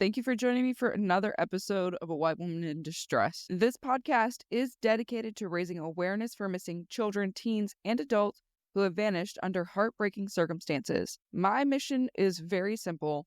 Thank you for joining me for another episode of A White Woman in Distress. This podcast is dedicated to raising awareness for missing children, teens, and adults who have vanished under heartbreaking circumstances. My mission is very simple.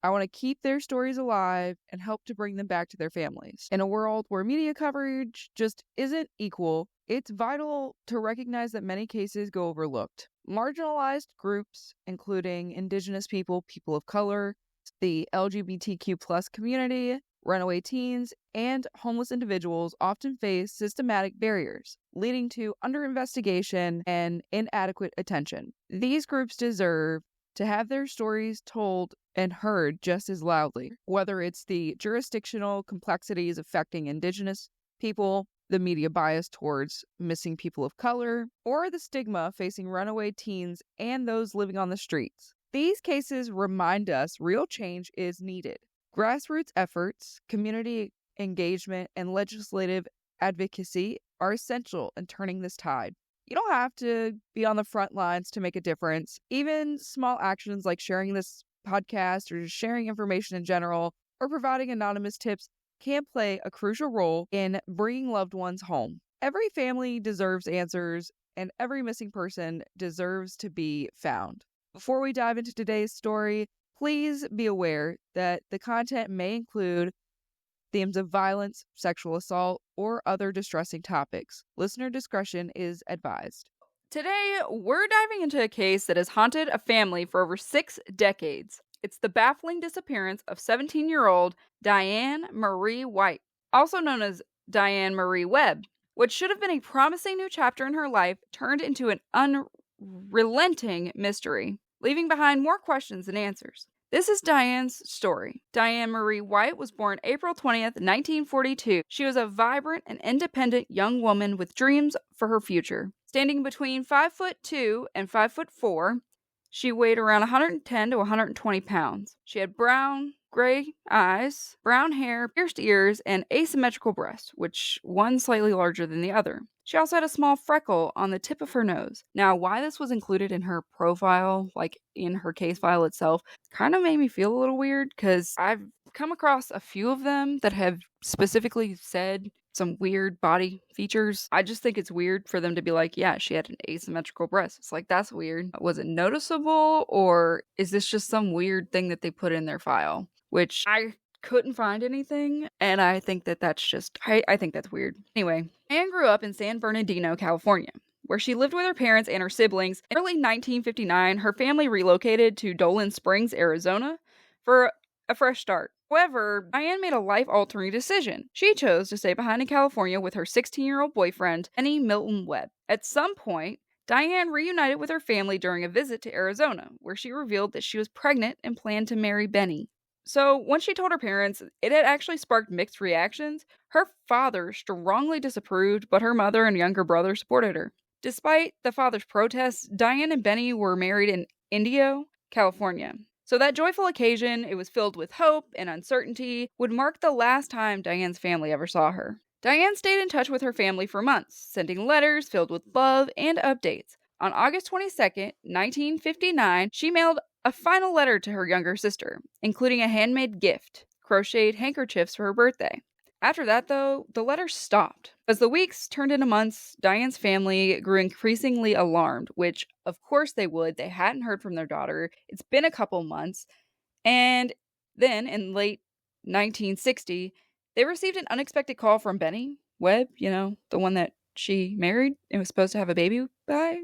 I want to keep their stories alive and help to bring them back to their families. In a world where media coverage just isn't equal, it's vital to recognize that many cases go overlooked. Marginalized groups, including Indigenous people, people of color, the LGBTQ plus community, runaway teens, and homeless individuals often face systematic barriers, leading to underinvestigation and inadequate attention. These groups deserve to have their stories told and heard just as loudly, whether it's the jurisdictional complexities affecting Indigenous people, the media bias towards missing people of color, or the stigma facing runaway teens and those living on the streets. These cases remind us real change is needed. Grassroots efforts, community engagement, and legislative advocacy are essential in turning this tide. You don't have to be on the front lines to make a difference. Even small actions like sharing this podcast or just sharing information in general or providing anonymous tips can play a crucial role in bringing loved ones home. Every family deserves answers, and every missing person deserves to be found. Before we dive into today's story, please be aware that the content may include themes of violence, sexual assault, or other distressing topics. Listener discretion is advised. Today, we're diving into a case that has haunted a family for over 6 decades. It's the baffling disappearance of 17-year-old Diane Marie White, also known as Diane Marie Webb. What should have been a promising new chapter in her life turned into an unrelenting mystery, leaving behind more questions than answers. This is Diane's story. Diane Marie White was born April 20th, 1942. She was a vibrant and independent young woman with dreams for her future. Standing between 5'2" and 5'4", she weighed around 110 to 120 pounds. She had brown, gray eyes, brown hair, pierced ears, and asymmetrical breasts, which one slightly larger than the other. She also had a small freckle on the tip of her nose. Now, why this was included in her profile, like in her case file itself, kind of made me feel a little weird because I've come across a few of them that have specifically said some weird body features. I just think it's weird for them to be like, yeah, she had an asymmetrical breast. It's like, that's weird. Was it noticeable, or is this just some weird thing that they put in their file? Which I couldn't find anything, and I think that that's just, I think that's weird. Anyway, Anne grew up in San Bernardino, California, where she lived with her parents and her siblings. In early 1959, her family relocated to Dolan Springs, Arizona, for a fresh start. However, Diane made a life-altering decision. She chose to stay behind in California with her 16-year-old boyfriend, Benny Milton Webb. At some point, Diane reunited with her family during a visit to Arizona, where she revealed that she was pregnant and planned to marry Benny. So, once she told her parents, it had actually sparked mixed reactions. Her father strongly disapproved, but her mother and younger brother supported her. Despite the father's protests, Diane and Benny were married in Indio, California. So that joyful occasion, it was filled with hope and uncertainty, would mark the last time Diane's family ever saw her. Diane stayed in touch with her family for months, sending letters filled with love and updates. On August 22nd, 1959, she mailed a final letter to her younger sister, including a handmade gift, crocheted handkerchiefs for her birthday. After that, though, the letters stopped. As the weeks turned into months, Diane's family grew increasingly alarmed, which, of course they would. They hadn't heard from their daughter. It's been a couple months. And then, in late 1960, they received an unexpected call from Benny Webb, the one that she married and was supposed to have a baby by,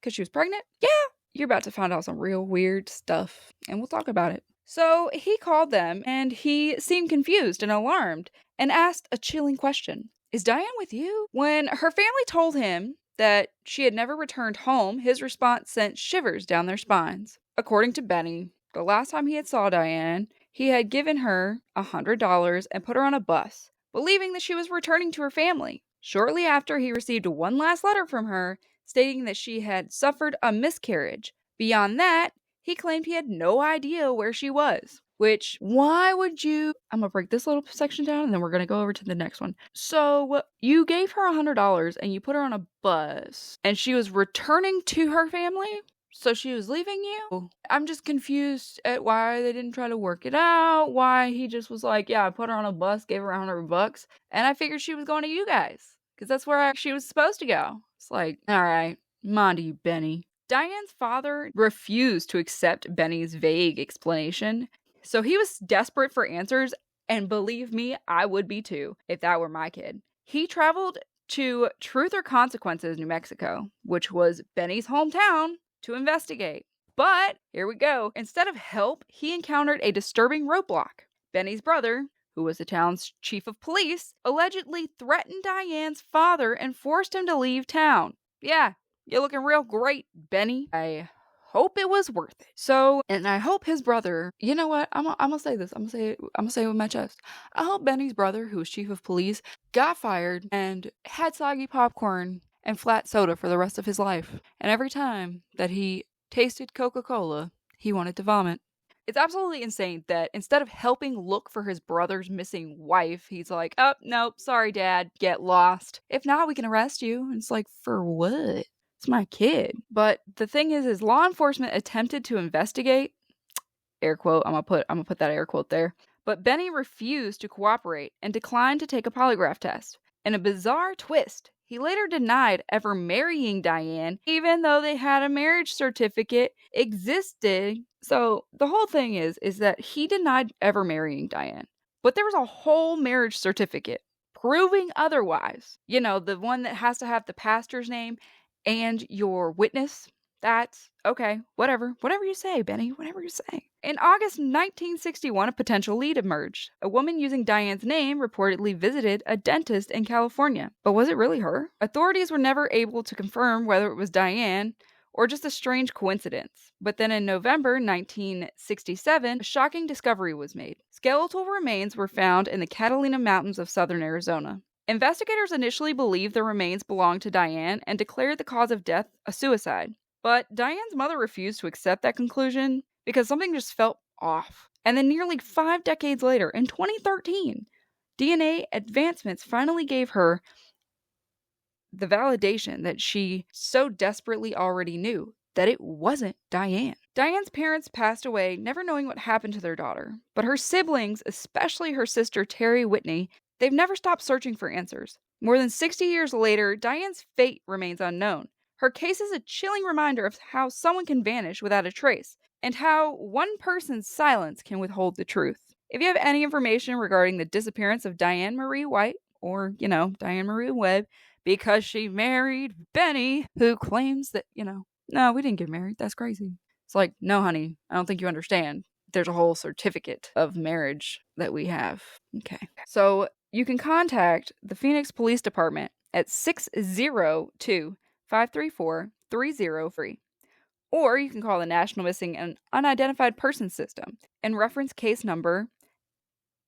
because she was pregnant. Yeah, you're about to find out some real weird stuff, and we'll talk about it. So he called them, and he seemed confused and alarmed, and asked a chilling question. Is Diane with you? When her family told him that she had never returned home, his response sent shivers down their spines. According to Benny, the last time he had saw Diane, he had given her $100 and put her on a bus, believing that she was returning to her family. Shortly after, he received one last letter from her, stating that she had suffered a miscarriage. Beyond that, he claimed he had no idea where she was. Which, why would you... I'm going to break this little section down, and then we're going to go over to the next one. So, you gave her $100, and you put her on a bus, and she was returning to her family? So she was leaving you? I'm just confused at why they didn't try to work it out, why he just was like, yeah, I put her on a bus, gave her $100, and I figured she was going to you guys, because that's where she was supposed to go. It's like, all right, on to you, Benny. Diane's father refused to accept Benny's vague explanation, so he was desperate for answers, and believe me, I would be too, if that were my kid. He traveled to Truth or Consequences, New Mexico, which was Benny's hometown, to investigate. But here we go. Instead of help, he encountered a disturbing roadblock. Benny's brother, who was the town's chief of police, allegedly threatened Diane's father and forced him to leave town. Yeah, you're looking real great, Benny. I hope it was worth it. So, and I hope his brother, you know what? I'm gonna say this. I'm gonna say it with my chest. I hope Benny's brother, who was chief of police, got fired and had soggy popcorn and flat soda for the rest of his life. And every time that he tasted Coca-Cola, he wanted to vomit. It's absolutely insane that instead of helping look for his brother's missing wife, he's like, oh, nope, sorry, Dad, get lost. If not, we can arrest you. And it's like, for what? It's my kid. But the thing is law enforcement attempted to investigate, air quote, I'm gonna put that air quote there, but Benny refused to cooperate and declined to take a polygraph test. In a bizarre twist, he later denied ever marrying Diane, even though they had a marriage certificate existed. So the whole thing is that he denied ever marrying Diane, but there was a whole marriage certificate proving otherwise. You know, the one that has to have the pastor's name and your witness. That's okay, whatever you say, Benny, whatever you say. In August 1961, a potential lead emerged. A woman using Diane's name reportedly visited a dentist in California. But was it really her? Authorities were never able to confirm whether it was Diane or just a strange coincidence. But then in November 1967, a shocking discovery was made. Skeletal remains were found in the Catalina Mountains of southern Arizona. Investigators initially believed the remains belonged to Diane and declared the cause of death a suicide. But Diane's mother refused to accept that conclusion because something just felt off. And then nearly 5 decades later, in 2013, DNA advancements finally gave her the validation that she so desperately already knew, that it wasn't Diane. Diane's parents passed away never knowing what happened to their daughter, but her siblings, especially her sister Terry Whitney, they've never stopped searching for answers. More than 60 years later, Diane's fate remains unknown. Her case is a chilling reminder of how someone can vanish without a trace, and how one person's silence can withhold the truth. If you have any information regarding the disappearance of Diane Marie White, or, Diane Marie Webb, because she married Benny, who claims that, no, we didn't get married. That's crazy. It's like, no, honey, I don't think you understand. There's a whole certificate of marriage that we have. Okay. So you can contact the Phoenix Police Department at 602-534-303. Or you can call the National Missing and Unidentified Persons System and reference case number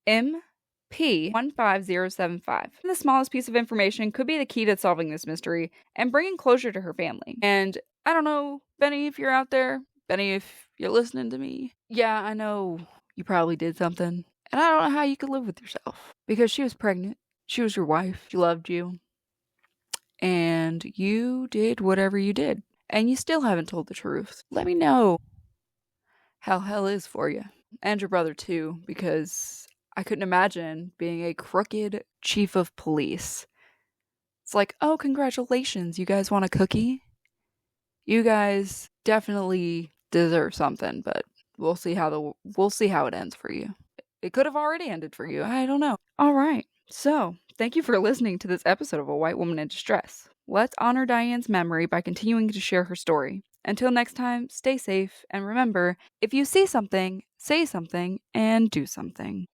MP15075. The smallest piece of information could be the key to solving this mystery and bringing closure to her family. And I don't know, Benny, if you're out there, Benny, if you're listening to me, yeah, I know you probably did something. And I don't know how you could live with yourself. Because she was pregnant. She was your wife. She loved you. And you did whatever you did. And you still haven't told the truth. Let me know how hell is for you. And your brother too, because I couldn't imagine being a crooked chief of police. It's like, oh, congratulations, you guys want a cookie? You guys definitely deserve something, but we'll see how it ends for you. It could have already ended for you. I don't know. All right. So, thank you for listening to this episode of A White Woman in Distress. Let's honor Diane's memory by continuing to share her story. Until next time, stay safe, and remember, if you see something, say something, and do something.